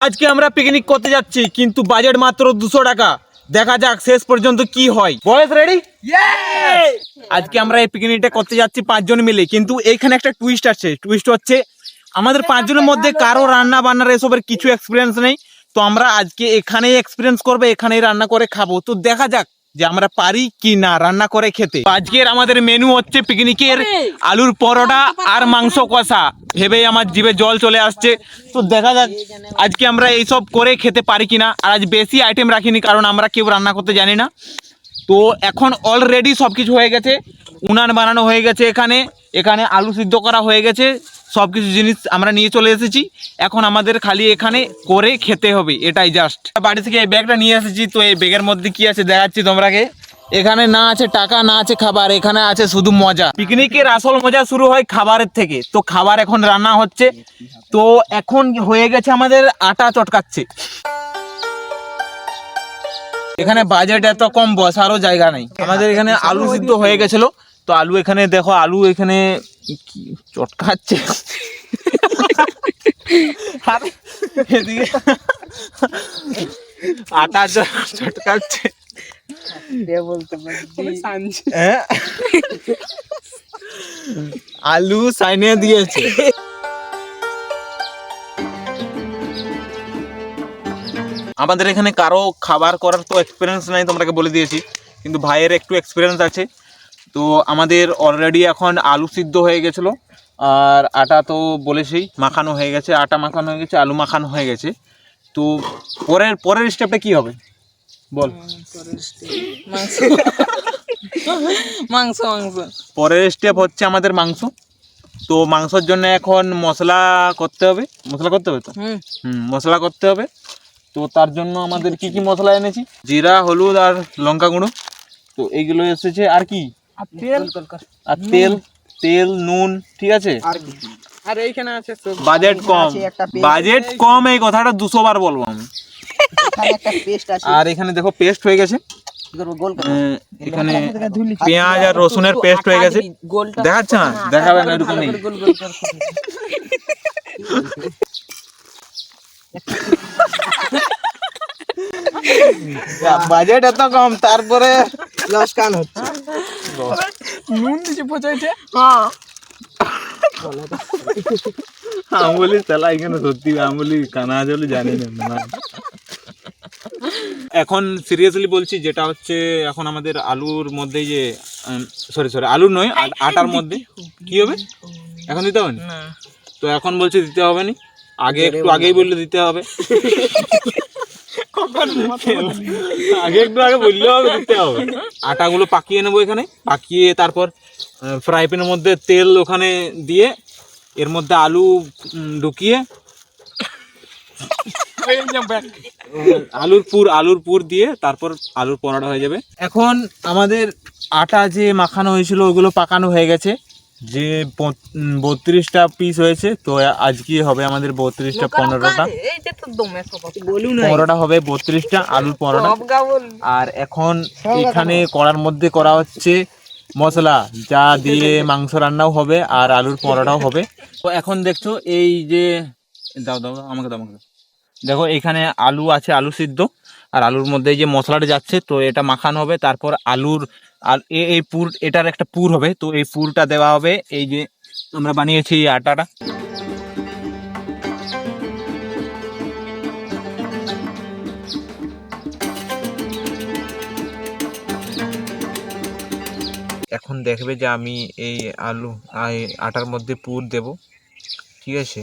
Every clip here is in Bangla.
আজকে আমরা পিকনিক করতে যাচ্ছি, কিন্তু বাজেট মাত্র 200 টাকা। দেখা যাক শেষ পর্যন্ত কি হয়। বয়েস রেডি? আজকে আমরা এই পিকনিকটা করতে যাচ্ছি 5 জন মিলে, কিন্তু এইখানে একটা টুইস্ট আছে। টুইস্ট হচ্ছে আমাদের 5 জনের মধ্যে কারো রান্না বান্নার এসবের কিছু এক্সপিরিয়েন্স নেই। তো আমরা আজকে এখানেই এক্সপিরিয়েন্স করবো, এখানেই রান্না করে খাবো। তো দেখা যাক যে আমরা পারি কি না রান্না করে খেতে। আজকের আমাদের মেনু হচ্ছে পিকনিকের আলুর পরোটা আর মাংস কষা। ভেবেই আমার জিভে জল চলে আসছে। তো দেখা যাক আজকে আমরা এইসব করে খেতে পারি কিনা। আর আজ বেশি আইটেম রাখিনি, কারণ আমরা কেউ রান্না করতে জানি না। তো এখন অলরেডি সব কিছু হয়ে গেছে, উনান বানানো হয়ে গেছে, এখানে আলু সিদ্ধ করা হয়ে গেছে, সব কিছু জিনিস আমরা নিয়ে চলে এসেছি। এখন আমাদের খালি এখানে করে খেতে হবে, এটাই জাস্ট। বাড়ি থেকে এই ব্যাগটা নিয়ে এসেছি, তো এই ব্যাগের মধ্যে কি আছে দেখাচ্ছি তোমরাকে। এখানে না আছে টাকা, না আছে খাবার, এখানে আছে শুধু মজা। পিকনিকের আসল মজা শুরু হয় খাবারের থেকে। তো খাবার এখন রান্না হচ্ছে। তো এখন হয়ে গেছে আমাদের আটা চটকাচ্ছে। এখানে বাজেট এত কম, বসারও জায়গা নেই। আমাদের এখানে আলু সিদ্ধ হয়ে গেছিল। তো আলু এখানে দেখো, আলু এখানে চটকাচ্ছে। এদিকে আটা চটকাচ্ছে। আলু সাইনে দিয়েছে। আমাদের এখানে কারো খাবার করার তো এক্সপিরিয়েন্স নাই, তোমাকে বলে দিয়েছি, কিন্তু ভাইয়ের একটু এক্সপিরিয়েন্স আছে। তো আমাদের অলরেডি এখন আলু সিদ্ধ হয়ে গেছিলো, আর আটা তো বলেছি মাখানো হয়ে গেছে, আটা মাখানো হয়ে গেছে, আলু মাখানো হয়ে গেছে। তো পরের স্টেপটা কি হবে বল? মাংস পরের স্টেপ হচ্ছে আমাদের মাংস। তো মাংসের জন্য এখন মশলা করতে হবে তো। মশলা করতে হবে। তো তার জন্য আমাদের কি কি মশলা এনেছি, জিরা, হলুদ আর লঙ্কা গুঁড়ো। তো এইগুলো এসেছে। আর কি? তেল, নুন, ঠিক আছে। আর এইখানে আছে বাজেট কম, এই কথাটা 200 বার বলবো আমি। আর এখানে দেখো পেস্ট হয়ে গেছে, এখানে পেঁয়াজ আর রসুনের পেস্ট হয়ে গেছে। দেখাচ্ছে না? দেখাবে না, এরকম নেই। বাজেট এত কম, তারপরে লস্কান হচ্ছে। নুন দিছে পচাইছে। আমলি চালা এখানে সত্যি আমলি কানা জলে জানি না। এখন সিরিয়াসলি বলছি, যেটা হচ্ছে এখন আমাদের আলুর মধ্যে যে সরি আলুর নয়, আটার মধ্যে কি হবে এখন দিতে হবে না। তো এখন বলছে দিতে হবে না, একটু আগেই বললে দিতে হবে। আগে বললে হবে, দিতে হবে। আটাগুলো পাকিয়ে নেবো এখানে, পাকিয়ে তারপর ফ্রাই প্যানের মধ্যে তেল ওখানে দিয়ে এর মধ্যে আলু ঢুকিয়ে আলুর পুর দিয়ে তারপর আলুর পরোটা হয়ে যাবে। এখন আমাদের আটা যে মাখানো হয়েছিল ওগুলো পাকানো হয়ে গেছে, যে 32টা পিস হয়েছে। তো আজকে হবে আমাদের 32টা 15টা পরোটা হবে, 32টা আলুর পরোটা। আর এখন এখানে কড়ার মধ্যে করা হচ্ছে মশলা, যা দিয়ে মাংস রান্নাও হবে আর আলুর পরোটাও হবে। তো এখন দেখছো এই যে দাও আমাকে দেখো, এখানে আলু আছে, আলু সিদ্ধ, আর আলুর মধ্যে যে মশলাটা যাচ্ছে। তো এটা মাখানো হবে, তারপর আলুর আর এই পুর, এটার একটা পুর হবে। তো এই পুরটা দেওয়া হবে এই যে আমরা বানিয়েছি এই আটাটা। এখন দেখবে যে আমি এই আটার মধ্যে পুর দেব, ঠিক আছে।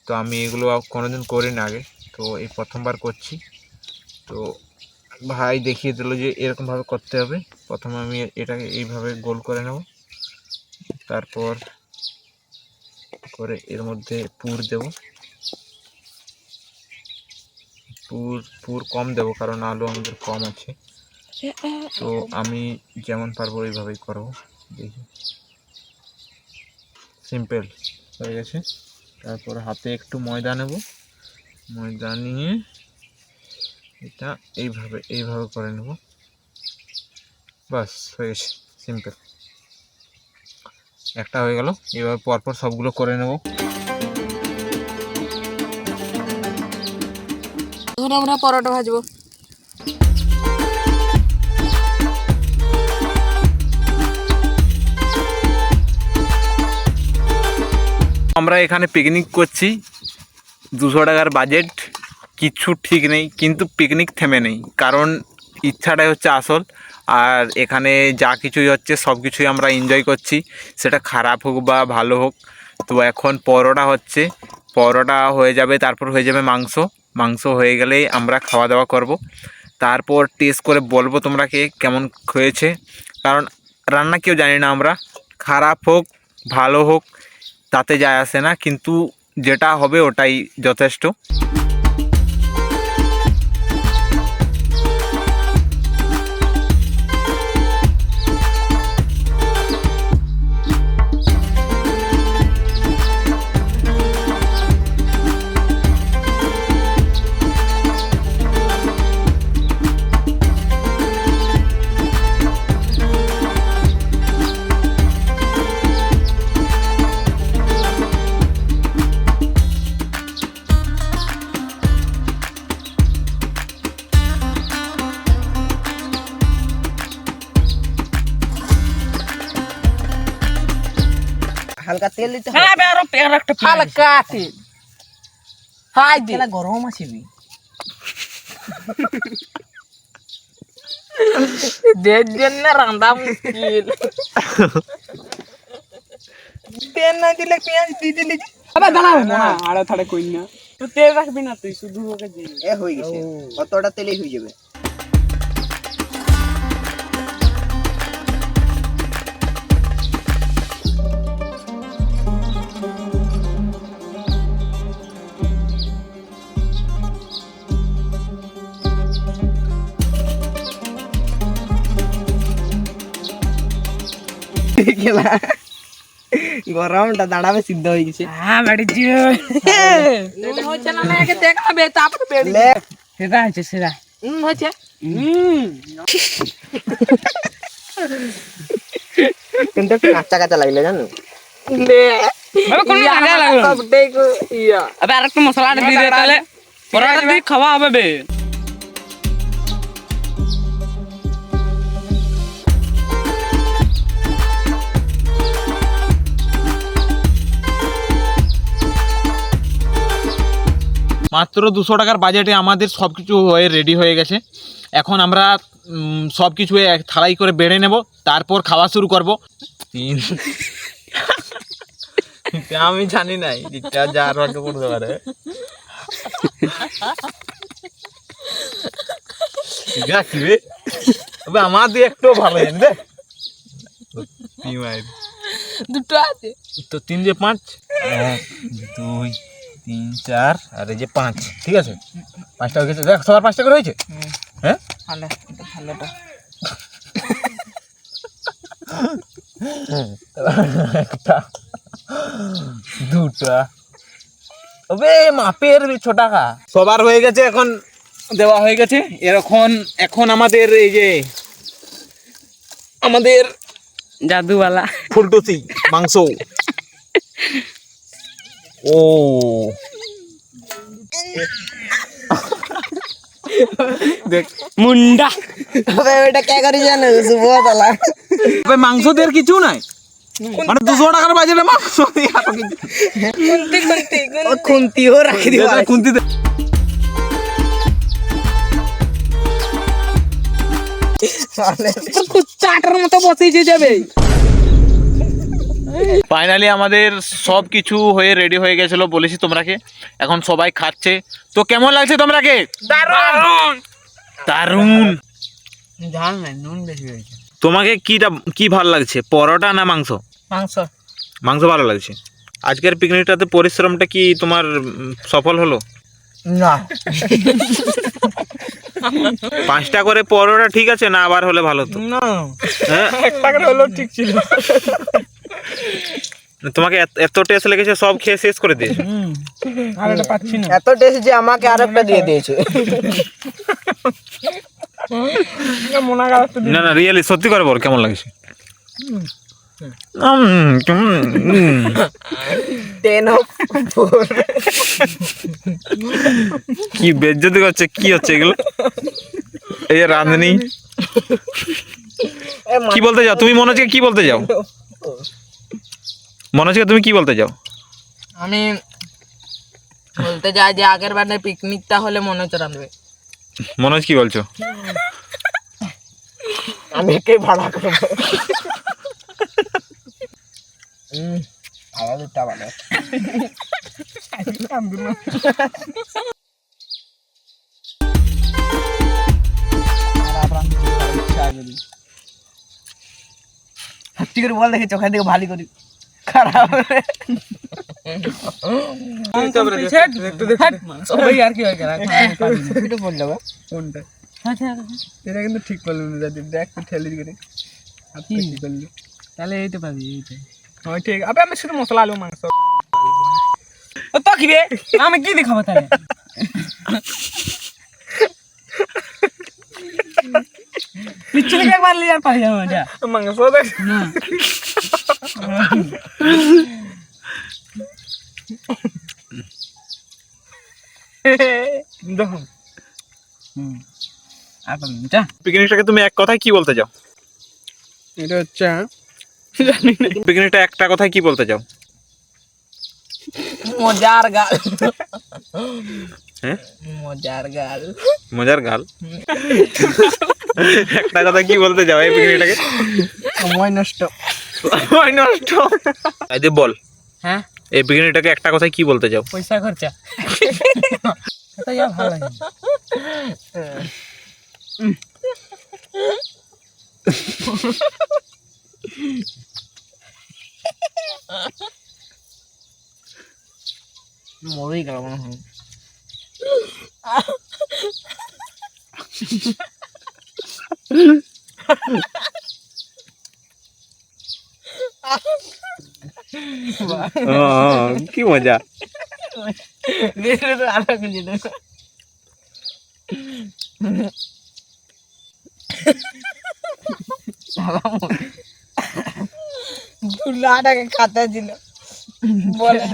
তো আমি এগুলো কোনোদিন করিনি আগে, তো এই প্রথমবার করছি। তো ভাই দেখিয়ে দিল যে এরকমভাবে করতে হবে। প্রথমে আমি এটাকে এইভাবে গোল করে নেব, তারপর করে এর মধ্যে পুর দেব। পুর কম দেব, কারণ আলু আমাদের কম আছে। তো আমি যেমন পারবো এইভাবেই করবো, দেখি। সিম্পল হয়ে গেছে। তারপর হাতে একটু ময়দা নেব, ময়দা নিয়ে এটা এইভাবে করে নেব। বাস হয়ে গেছে, সিম্পল। একটা হয়ে গেল। এবার পরপর সবগুলো করে নেব। এখন আমরা পরোটা ভাজবো। আমরা এখানে পিকনিক করছি, 200 টাকার বাজেট, কিচ্ছু ঠিক নেই, কিন্তু পিকনিক থেমে নেই, কারণ ইচ্ছাটাই হচ্ছে আসল। আর এখানে যা কিছুই হচ্ছে সব কিছুই আমরা এনজয় করছি, সেটা খারাপ হোক বা ভালো হোক। তো এখন পরোটা হচ্ছে, পরোটা হয়ে যাবে, তারপর হয়ে যাবে মাংস। মাংস হয়ে গেলেই আমরা খাওয়া দাওয়া করব, তারপর টেস্ট করে বলবো তোমরাকে কেমন হয়েছে। কারণ রান্না কেউ জানি না আমরা, খারাপ হোক ভালো হোক তাতে যায় আসে না, কিন্তু যেটা হবে ওটাই যথেষ্ট। হালকা তেল দিতে হবে। হ্যাঁ আরো পেয়ার একটা হালকা তেল। হাই দে না, গরম আছে বি। দেড় জন্য রান্না মুশকিল। তেল না দিলে পেঁয়াজ দিয়ে দিলি। আবে দাঁড়াও না, আড়া থাড়ে কই না। তুই তেল রাখবি না, তুই শুধু ওকে দে। এ হই গেছে, কতটা তেলই হয়ে যাবে। গরমটা দাঁড়াবে, সিদ্ধ হয়ে গেছে। হ্যাঁ বাড়ি জিও নুন হচ্ছে না, আগে দেখাবে তারপরে বেড়ে সেটা হচ্ছে সেটা হচ্ছে কিন্তু কাঁচা কাঁচা লাগলে জানো। আরে আরেকটু মশলা দিয়ে দে, তাহলে পরোটা দিয়ে খাওয়া হবে বে। মাত্র 200 টাকার বাজেটে আমাদের সব কিছু হয়ে রেডি হয়ে গেছে। এখন আমরা সব কিছু এক থালাই করে বেড়ে নেব, তারপর খাওয়া শুরু করব। আমি জানি নাই যার ভাগ্যে পড়তে পারে। আমার দিয়ে একটু ভালো জানি দে, দুটো আছে তো 3 দিয়ে 5, 1 2 3 4 আর এই যে 5, ঠিক আছে 5টা হয়ে গেছে। দেখ সবার 5টা করে হয়েছে। হ্যাঁ ভালো, এটা ভালোটা। একটা দুটা, ওবে মাপের 6 টাকা সবার হয়ে গেছে, এখন দেওয়া হয়ে গেছে। এখন আমাদের এই যে আমাদের জাদুওয়ালা ফুলটুসি মাংস। ও দেখ মুন্ডা, তবে ওটা কে করে জানো? সুবতলা। তবে মাংস দের কিছু নাই, মানে 200 টাকার বাজেটে মাংস দিয়ে এত কিছু। খুন্তিও রাখি দিও, খুন্তি দে। চাটার মতো বসেই যাবে। ফাইনালি আমাদের সব কিছু হয়ে রেডি হয়ে গেছিল, বলেছি তোমরাকে। এখন সবাই খাচ্ছে, তো কেমন লাগছে তোমরাকে? দারুণ দারুণ। ঝাল নাই, নুন বেশি হয়েছে। তোমাকে কি ভালো লাগছে, পরোটা না মাংস? মাংস। মাংস ভালো লাগছে। আজকের পিকনিকটাতে পরিশ্রমটা কি তোমার সফল হলো? না। 5টা করে পরোটা ঠিক আছে না, আবার হলে ভালো হতো। না, হ্যাঁ 1 টাকা হলো ঠিক ছিল। তোমাকে এত টেস্ট লেগেছে, সব খেয়ে শেষ করে দিয়েছো। আর এটা পাচ্ছি না, এত টেস্ট যে আমাকে আরেকটা দিয়ে দিয়েছে। না না রিয়েলি সত্যি করে বল, কেমন লাগছে? কি বেজ্জতি করছে, কি হচ্ছে এগুলো? এই যে রাঁধুনি, কি বলতে যাও তুমি? মনোজকে কি বলতে যাও? মনোজকে তুমি কি বলতে যাও? আমি বলতে যাই যে আগের বারে পিকনিকটা হলে মনে হচ্ছে রাঁধবে। মনোজ কি বলছো? আমি কে ভাড়া করবো। আলাদা ভালো। সত্যি করে বল দেখি, চোখের দিকে ভালো করি খারাপ সবাই আর কি হয় বল যাবো কোনটা। এটা কিন্তু ঠিক করলো না, যদি দেখ ঠেলি করে আপনি কি করলি তাহলে এইটা পাবি। এইটা হয় ঠিক। আবে আমি শুধু মশলা আলু মাংস তো কি রে, আমি কি দেখাবো তাহলে? পিছু থেকে একবার লিয়ার পারি যাবো যা মাংস দেখ না। দেখো পিকনিকটাকে তুমি এক কথায় কি বলতে চাও? এটা হচ্ছে পিকনিকটা একটা কথায় কি বলতে চাও? মজার গাল। হ্যাঁ, মজার গাল। মজার গাল। একটা কথা কি বলতে চাও এই পিকনিকটাকে? সময় নষ্ট। সময় নষ্ট। এই যে বল, হ্যাঁ এই পিকনিকটাকে একটা কথায় কি বলতে চাও? পয়সা খরচা। এটা ইয়া ভালো লাগে। মরেই গেল মনে হয়। কি মজা। টাকা খাতা ছিল বলে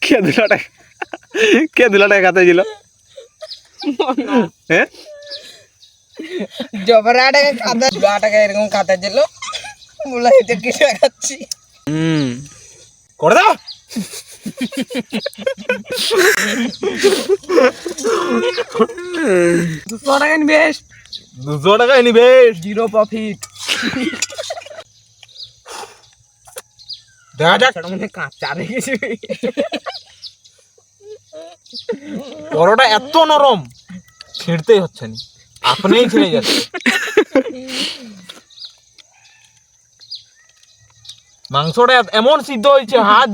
কে 2 লাখ টাকা, কে 2 লাখ টাকা খাতায় ছিল? হ্যাঁ, জবরা টাকা খাতা, 2 টাকা এরকম খাতা ছিল বলে এটা কি দেখাচ্ছি। করে দাও। টাকা ইনভেস্ট, 200 টাকা ইনভেস্ট, জিরো প্রফিট। দেখা যাক। মানে কাঁচা রেখেছি। পরোটা এত নরম, ছিঁড়তেই হচ্ছে না, আপনিই ছিঁড়ে যাচ্ছে। মাংসটা এমন সিদ্ধ হয়েছে, হাত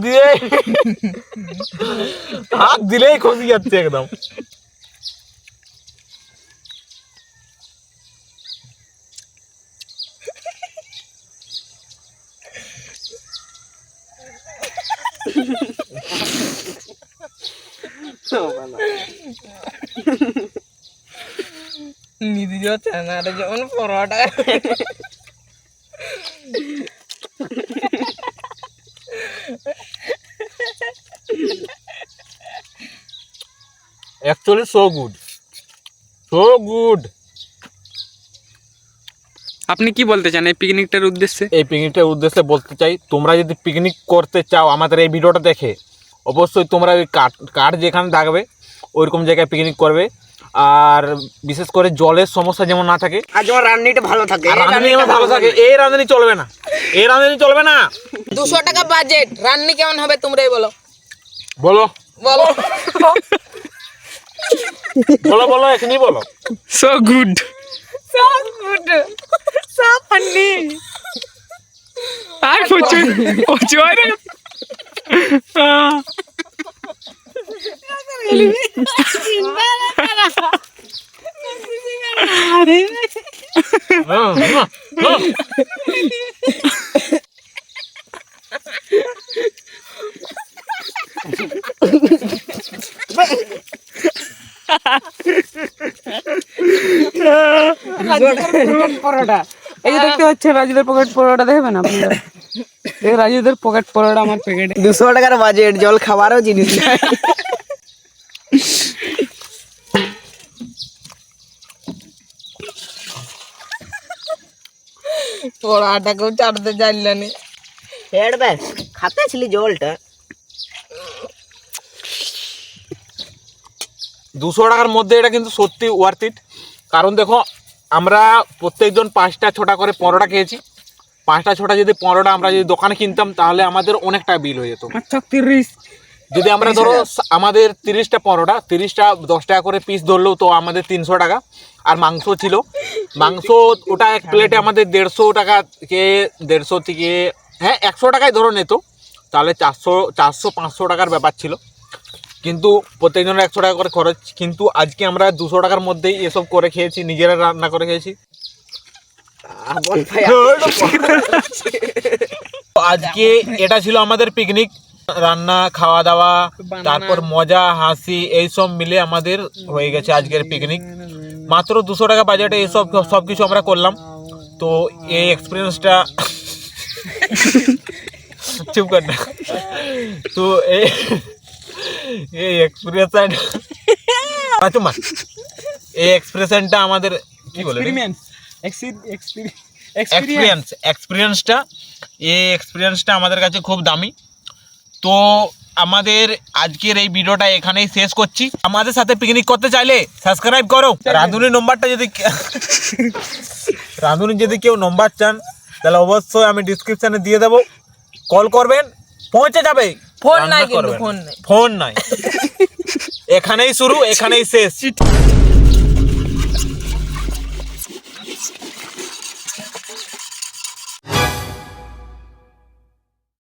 দিলেই খসে যাচ্ছে একদম। নিদি যাচ্ছে না যেমন পরোটা। Actually so good, so good. আপনি কি বলতে চান এই পিকনিকটার উদ্দেশ্যে? এই পিকনিকটার উদ্দেশ্যে বলতে চাই, তোমরা যদি পিকনিক করতে চাও আমাদের এই ভিডিওটা দেখে, অবশ্যই তোমরা ওই কাঠ যেখানে থাকবে ওইরকম জায়গায় পিকনিক করবে। আর বিশেষ করে জলের সমস্যা যেমন না থাকে, আর যেমন রান্নিটা ভালো থাকে। রাঁধুনি যেমন ভালো থাকে। এই রাঁধুনি চলবে না, এই রাঁধুনি চলবে না। 200 টাকা বাজেট, রান্নি কেমন হবে তোমরাই বলো। বলো বলো বলো বলো, এখনই বলো। So good, so good, so funny. আর পচো আরে পরোটা এই যে দেখতে পাচ্ছেন রাজুদের পকেট পরোটা দেখবেন আপনারা, এই রাজুদের পকেট পরোটা আমার প্যাকেটে। 200 টাকার বাজেট, জল খাবারও জিনিস নাই। পরোটাকেও চাটতে জানলানি। হেড ব্যাস খাতে ছিলি জলটা। 200 টাকার মধ্যে এটা কিন্তু সত্যি ওয়ার্থ ইট। কারণ দেখো আমরা প্রত্যেকজন 5টা 6টা করে পরোটা খেয়েছি। 5টা 6টা যদি পরোটা আমরা যদি দোকানে কিনতাম তাহলে আমাদের অনেক টাকা বিল হয়ে যেত। 30। যদি আমরা ধরো আমাদের 30টা পরোটা, 30টা 10 টাকা করে পিস ধরলেও তো আমাদের 300 টাকা। আর মাংস ছিল, মাংস ওটা এক প্লেটে আমাদের 150 টাকা থেকে 150 থেকে 100 টাকায় ধরো নিত, তাহলে 400-500 টাকার ব্যাপার ছিল। কিন্তু প্রত্যেকজনের 100 টাকা করে খরচ। কিন্তু আজকে আমরা 200 টাকার মধ্যেই এসব করে খেয়েছি, নিজেরা রান্না করে খেয়েছি। আজকে এটা ছিল আমাদের পিকনিক, রান্না খাওয়া দাওয়া তারপর মজা হাসি এইসব মিলে আমাদের হয়ে গেছে আজকের পিকনিক। মাত্র 200 টাকা বাজেটে এইসব সব কিছু আমরা করলাম। তো এই এক্সপিরিয়েন্সটা চুপ কর না। তো এই এক্সপ্রেশনটা আমাদের কি বলে এক্সপিরিয়েন্সটা আমাদের কাছে খুব দামি। তো আমাদের আজকের এই ভিডিওটা এখানেই শেষ করছি। আমাদের সাথে পিকনিক করতে চাইলে সাবস্ক্রাইব করো। রাঁধুনির নম্বরটা রাঁধুনির যদি কেউ নম্বর চান তাহলে অবশ্যই আমি ডিসক্রিপশনে দিয়ে দেবো, কল করবেন, পৌঁছে যাবে। ফোন নাই কিন্তু, ফোন নাই। এখানেই শুরু, এখানেই শেষ।